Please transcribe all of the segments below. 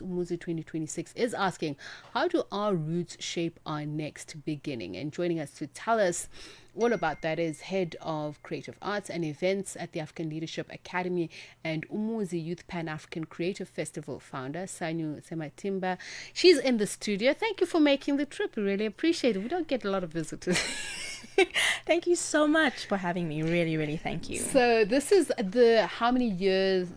Umuzi 2026 is asking, how do our roots shape our next beginning? And joining us to tell us all about that is Head of Creative Arts and Events at the African Leadership Academy and Umuzi Youth Pan-African Creative Festival founder, Ssanyu Sematimba. She's in the studio. Thank you for making the trip. We really appreciate it. We don't get a lot of visitors. Thank you so much for having me. Really, really thank you. So this is the how many years?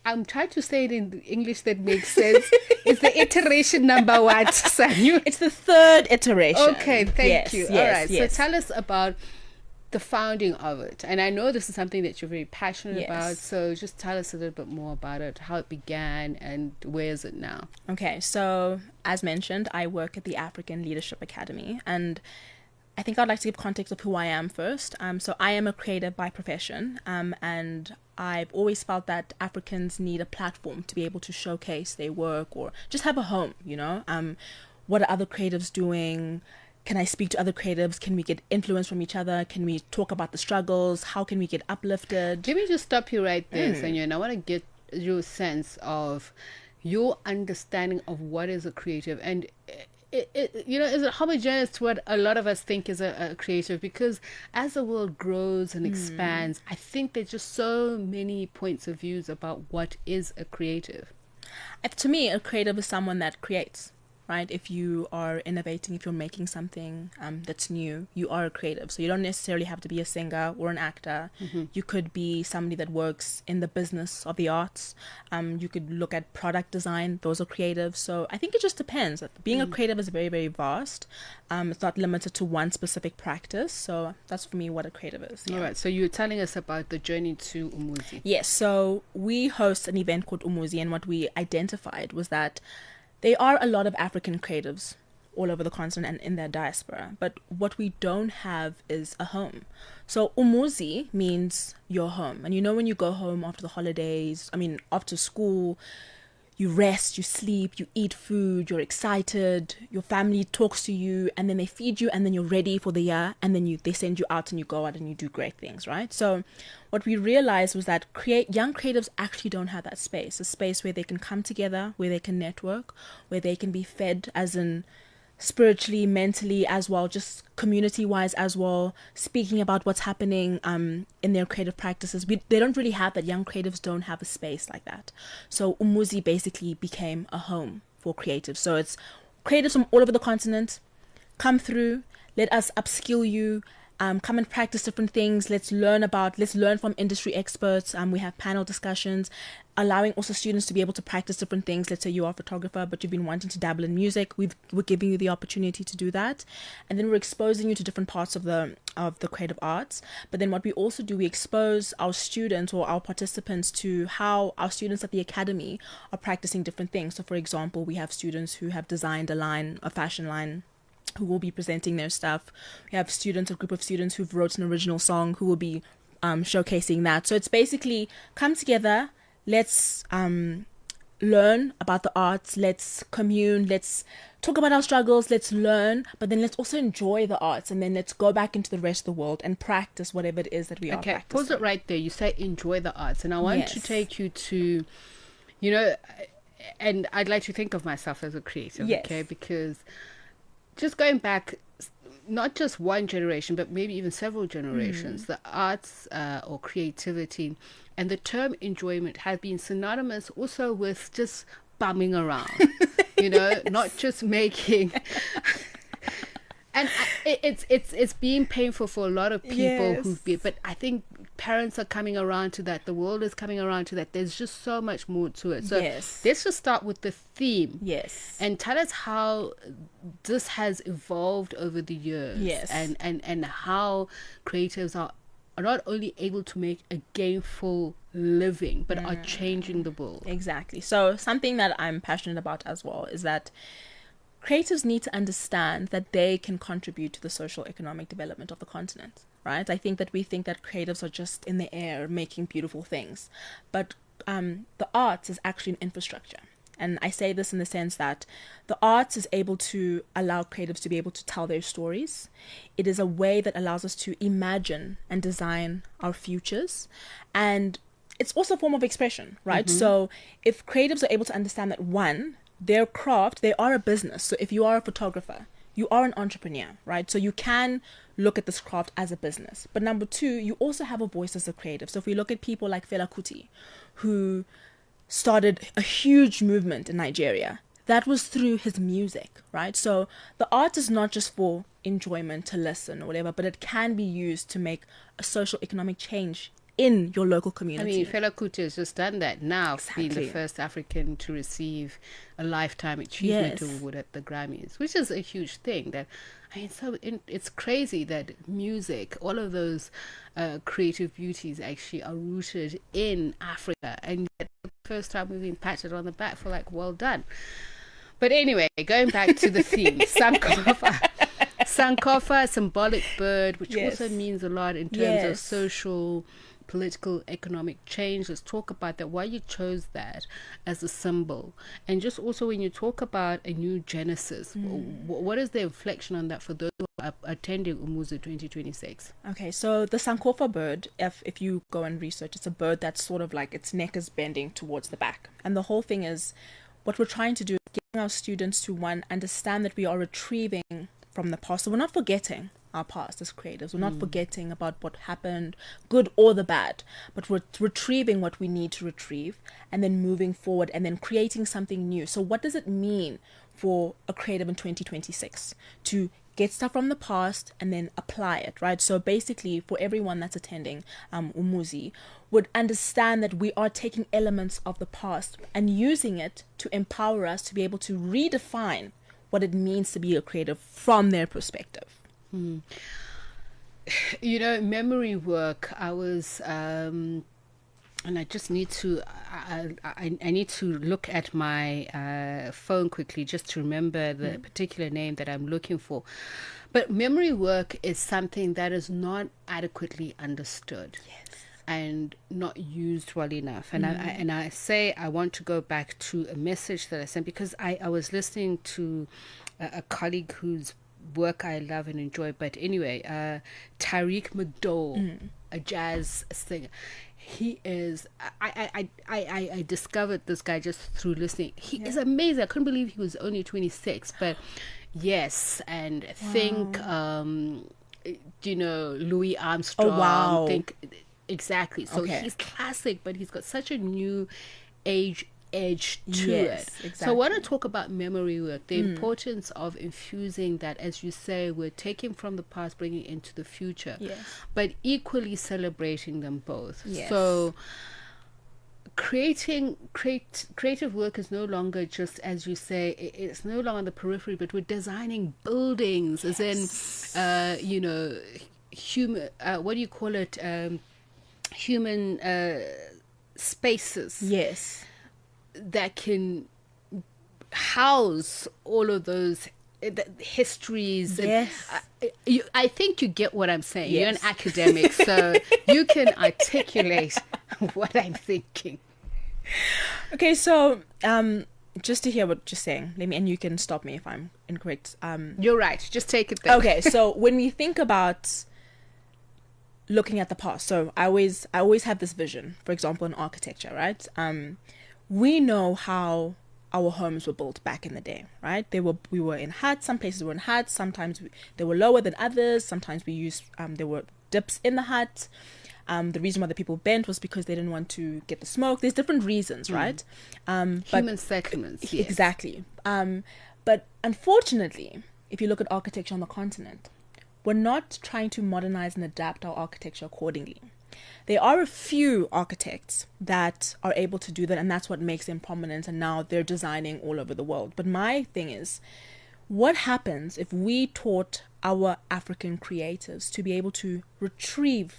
I'm trying to say it in English that makes sense. It's the iteration number what, Ssanyu? It's the third iteration. Okay, thank you. Yes, all right, yes. so tell us about the founding of it. And I know this is something that you're very passionate about, so just tell us a little bit more about it, how it began, and where is it now? Okay, so as mentioned, I work at the African Leadership Academy, and I think I'd like to give context of who I am first. So I am a creator by profession, and I've always felt that Africans need a platform to be able to showcase their work or just have a home, you know? What are other creatives doing? Can I speak to other creatives? Can we get influence from each other? Can we talk about the struggles? How can we get uplifted? Let me just stop you right there, Ssanyu, and I want to get your sense of your understanding of what is a creative, and you know, is it homogeneous to what a lot of us think is a creative? Because as the world grows and expands, I think there's just so many points of views about what is a creative. To me, a creative is someone that creates, right? If you are innovating, if you're making something that's new, you are a creative. So you don't necessarily have to be a singer or an actor. You could be somebody that works in the business of the arts. You could look at product design. Those are creative. So I think it just depends. Being a creative is very, very vast. It's not limited to one specific practice. So that's for me what a creative is. All right. So you were telling us about the journey to Umuzi. Yes. So we host an event called Umuzi, and what we identified was that there are a lot of African creatives all over the continent and in their diaspora, but what we don't have is a home. So Umuzi means your home. And you know, when you go home after the holidays, after school, you rest, you sleep, you eat food, you're excited, your family talks to you, and then they feed you, and then you're ready for the year, and then they send you out and you go out and you do great things, right? So what we realized was that young creatives actually don't have that space, a space where they can come together, where they can network, where they can be fed as in spiritually, mentally as well, just community-wise as well, speaking about what's happening in their creative practices. They don't really have that. Young creatives don't have a space like that. So Umuzi basically became a home for creatives. So it's creatives from all over the continent, come through, let us upskill you, come and practice different things. Let's learn from industry experts. We have panel discussions, allowing also students to be able to practice different things. Let's say you are a photographer, but you've been wanting to dabble in music. We're giving you the opportunity to do that. And then we're exposing you to different parts of the creative arts. But then what we also do, we expose our students or our participants to how our students at the academy are practicing different things. So for example, we have students who have designed a fashion line, who will be presenting their stuff. We have a group of students who've wrote an original song who will be showcasing that. So it's basically come together, let's learn about the arts, let's commune, let's talk about our struggles, let's learn, but then let's also enjoy the arts, and then let's go back into the rest of the world and practice whatever it is that we are practicing. Okay, pause it right there. You say enjoy the arts, and I want to take you to, you know, and I'd like to think of myself as a creative, okay, because just going back, not just one generation, but maybe even several generations, the arts or creativity and the term enjoyment have been synonymous also with just bumming around, you know, not just making. And it's been painful for a lot of people who've been, but I think parents are coming around to that. The world is coming around to that. There's just so much more to it. So let's just start with the theme. Yes. And tell us how this has evolved over the years. Yes. And how creatives are not only able to make a gainful living, but are changing the world. Exactly. So something that I'm passionate about as well is that creatives need to understand that they can contribute to the social economic development of the continent, right? I think that we think that creatives are just in the air making beautiful things, but the arts is actually an infrastructure. And I say this in the sense that the arts is able to allow creatives to be able to tell their stories. It is a way that allows us to imagine and design our futures. And it's also a form of expression, right? So if creatives are able to understand that, one, their craft, they are a business. So if you are a photographer, you are an entrepreneur, right? So you can look at this craft as a business. But number two, you also have a voice as a creative. So if we look at people like Fela Kuti, who started a huge movement in Nigeria, that was through his music, right? So the art is not just for enjoyment, to listen or whatever, but it can be used to make a social economic change in your local community. I mean, Fela Kuti has just done that now, being the first African to receive a Lifetime Achievement Award at the Grammys, which is a huge thing. That, I mean, it's crazy that music, all of those creative beauties actually are rooted in Africa, and yet the first time we've been patted on the back for like, well done. But anyway, going back to the theme, Sankofa. Sankofa, symbolic bird, which also means a lot in terms of social, political, economic change. Let's talk about that, why you chose that as a symbol. And just also when you talk about a new genesis, what is the inflection on that for those who are attending Umuzi 2026? Okay, so the Sankofa bird, if you go and research, it's a bird that's sort of like its neck is bending towards the back. And the whole thing is, what we're trying to do is getting our students to, one, understand that we are retrieving from the past. So we're not forgetting our past as creatives. We're not forgetting about what happened, good or the bad, but we're retrieving what we need to retrieve and then moving forward and then creating something new. So what does it mean for a creative in 2026 to get stuff from the past and then apply it, right? So basically, for everyone that's attending Umuzi, would understand that we are taking elements of the past and using it to empower us to be able to redefine what it means to be a creative from their perspective. You know, memory work, I was and I just need to I need to look at my phone quickly just to remember the particular name that I'm looking for. But memory work is something that is not adequately understood and not used well enough. And I say I want to go back to a message that I sent, because I was listening to a colleague whose work I love and enjoy. But anyway, Tariq McDowell, a jazz singer. He is, I discovered this guy just through listening. He is amazing. I couldn't believe he was only 26, but yes. And think, you know, Louis Armstrong. Oh, wow. Think, exactly. So he's classic, but he's got such a new age edge to it. Exactly. So I want to talk about memory work, the importance of infusing that, as you say, we're taking from the past, bringing it into the future, but equally celebrating them both. So creative work is no longer just, as you say, it's no longer on the periphery, but we're designing buildings, as in, you know, human, what do you call it? Human spaces. That can house all of those histories. I think you get what I'm saying. You're an academic, so you can articulate what I'm thinking. Okay, so just to hear what you're saying, and you can stop me if I'm incorrect. You're right. Just take it there. Okay, so when we think about looking at the past, so I always have this vision, for example, in architecture, right? We know how our homes were built back in the day, right? We were in huts. Some places were in huts. Sometimes they were lower than others. Sometimes we used there were dips in the hut. The reason why the people bent was because they didn't want to get the smoke. There's different reasons, right? Human settlements, yes. Exactly. But unfortunately, if you look at architecture on the continent, we're not trying to modernize and adapt our architecture accordingly. There are a few architects that are able to do that, and that's what makes them prominent, and now they're designing all over the world. But my thing is, what happens if we taught our African creatives to be able to retrieve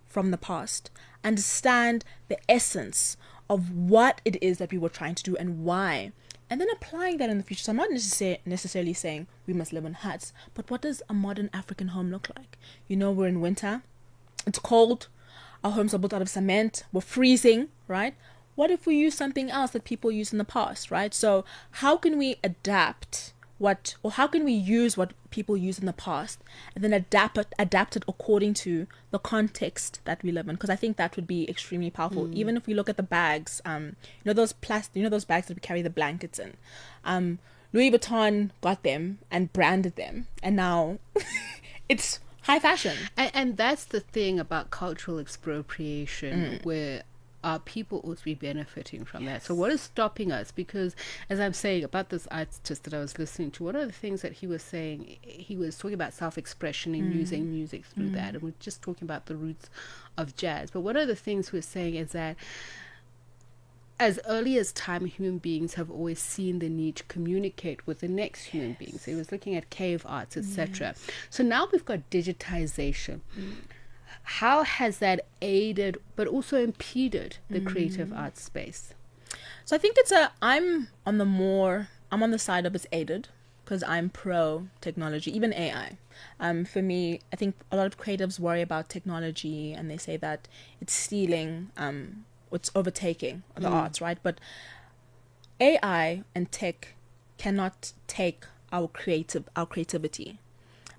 from the past, understand the essence of what it is that we were trying to do and why, and then applying that in the future? So I'm not necessarily saying we must live in huts, but what does a modern African home look like? You know, we're in winter, it's cold, our homes are built out of cement, we're freezing, right? What if we use something else that people used in the past, right? So how can we adapt how can we use what people use in the past and then adapt it according to the context that we live in? Because I think that would be extremely powerful. Even if we look at the bags, those bags that we carry the blankets in, Louis Vuitton got them and branded them, and now it's high fashion. And that's the thing about cultural expropriation, where people also be benefiting from that. So what is stopping us? Because as I'm saying about this artist that I was listening to, one of the things that he was saying, he was talking about self-expression and using music through that, and we're just talking about the roots of jazz. But one of the things he was saying is that as early as time, human beings have always seen the need to communicate with the next human being. So he was looking at cave arts, etc. So now we've got digitization. How has that aided but also impeded the creative arts space? So I think I'm on the side of it's aided, because I'm pro technology, even AI. For me, I think a lot of creatives worry about technology and they say that it's stealing, it's overtaking the arts, right? But AI and tech cannot take our creativity.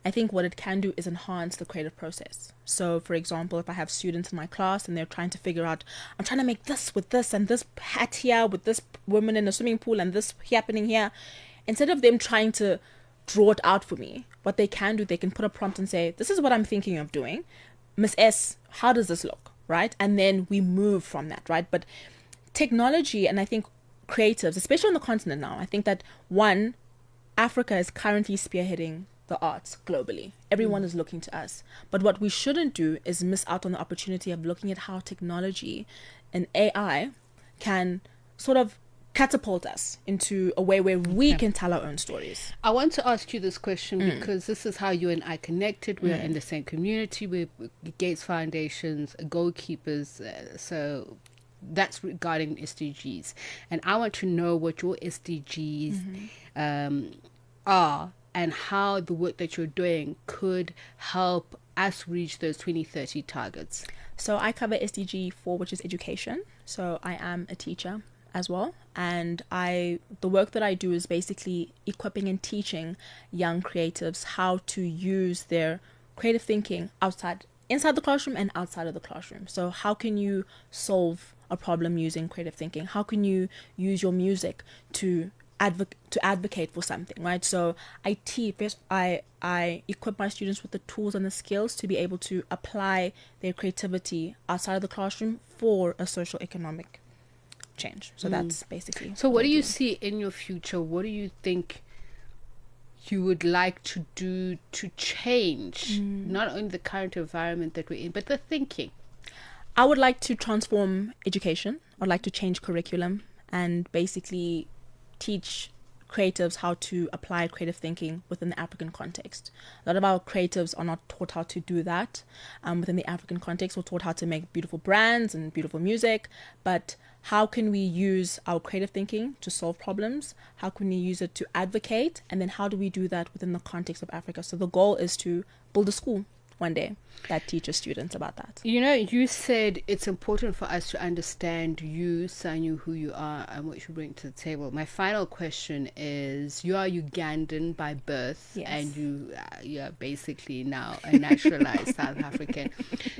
I think what it can do is enhance the creative process. So, for example, if I have students in my class and they're trying to figure out, I'm trying to make this with this and this hat here with this woman in a swimming pool and this happening here, instead of them trying to draw it out for me, what they can do, they can put a prompt and say, this is what I'm thinking of doing. Miss S, how does this look? Right? And then we move from that, right? But technology, and I think creatives, especially on the continent now, I think that Africa is currently spearheading the arts globally. Everyone is looking to us. But what we shouldn't do is miss out on the opportunity of looking at how technology and AI can sort of catapult us into a way where we can tell our own stories. I want to ask you this question because this is how you and I connected. We're in the same community. We're Gates Foundation's goalkeepers. So that's regarding SDGs. And I want to know what your SDGs are, and how the work that you're doing could help us reach those 2030 targets. So I cover SDG 4, which is education. So I am a teacher as well. And the work that I do is basically equipping and teaching young creatives how to use their creative thinking inside the classroom and outside of the classroom. So how can you solve a problem using creative thinking? How can you use your music to advocate for something, right? So I equip my students with the tools and the skills to be able to apply their creativity outside of the classroom for a social economic change. So that's basically. So what do you see in your future? What do you think you would like to do to change not only the current environment that we're in, but the thinking? I would like to transform education. I'd like to change curriculum and basically teach creatives how to apply creative thinking within the African context. A lot of our creatives are not taught how to do that within the African context. We're taught how to make beautiful brands and beautiful music, but how can we use our creative thinking to solve problems? How can we use it to advocate? And then how do we do that within the context of Africa? So the goal is to build a school one day that teaches students about that. You know, you said it's important for us to understand you, Ssanyu, who you are and what you bring to the table. My final question is, you are Ugandan by birth, and you are basically now a naturalized South African.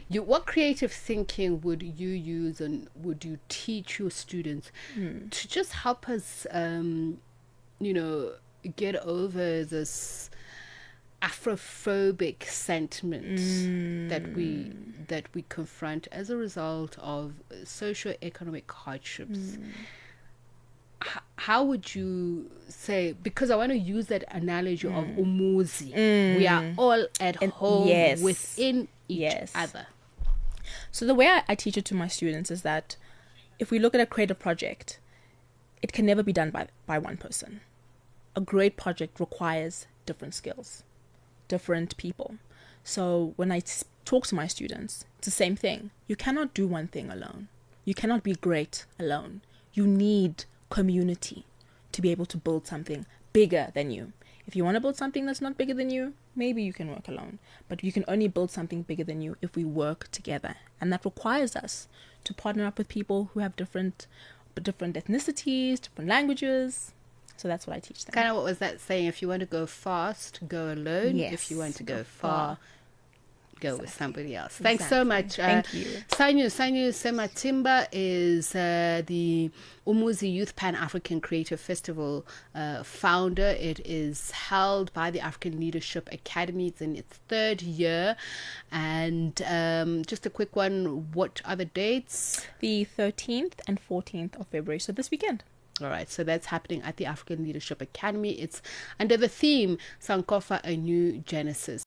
What creative thinking would you use and would you teach your students to just help us, get over this Afrophobic sentiment that we confront as a result of socio-economic hardships? How would you say, because I want to use that analogy of Umuzi, we are all at home within each other. So the way I teach it to my students is that if we look at a creative project, it can never be done by one person. A great project requires different skills, different people. So when I talk to my students, it's the same thing. You cannot do one thing alone. You cannot be great alone. You need community to be able to build something bigger than you. If you want to build something that's not bigger than you, maybe you can work alone. But you can only build something bigger than you if we work together. And that requires us to partner up with people who have different ethnicities, different languages, So that's what I teach them. Kind of what was that saying? If you want to go fast, go alone. Yes. If you want to go far, go with somebody else. Exactly. Thanks so much. Thank you. Ssanyu Sematimba is the Umuzi Youth Pan-African Creative Festival founder. It is held by the African Leadership Academy. It's in its 3rd year. And just a quick one, what are the dates? The 13th and 14th of February, so this weekend. All right, so that's happening at the African Leadership Academy. It's under the theme Sankofa, A New Genesis.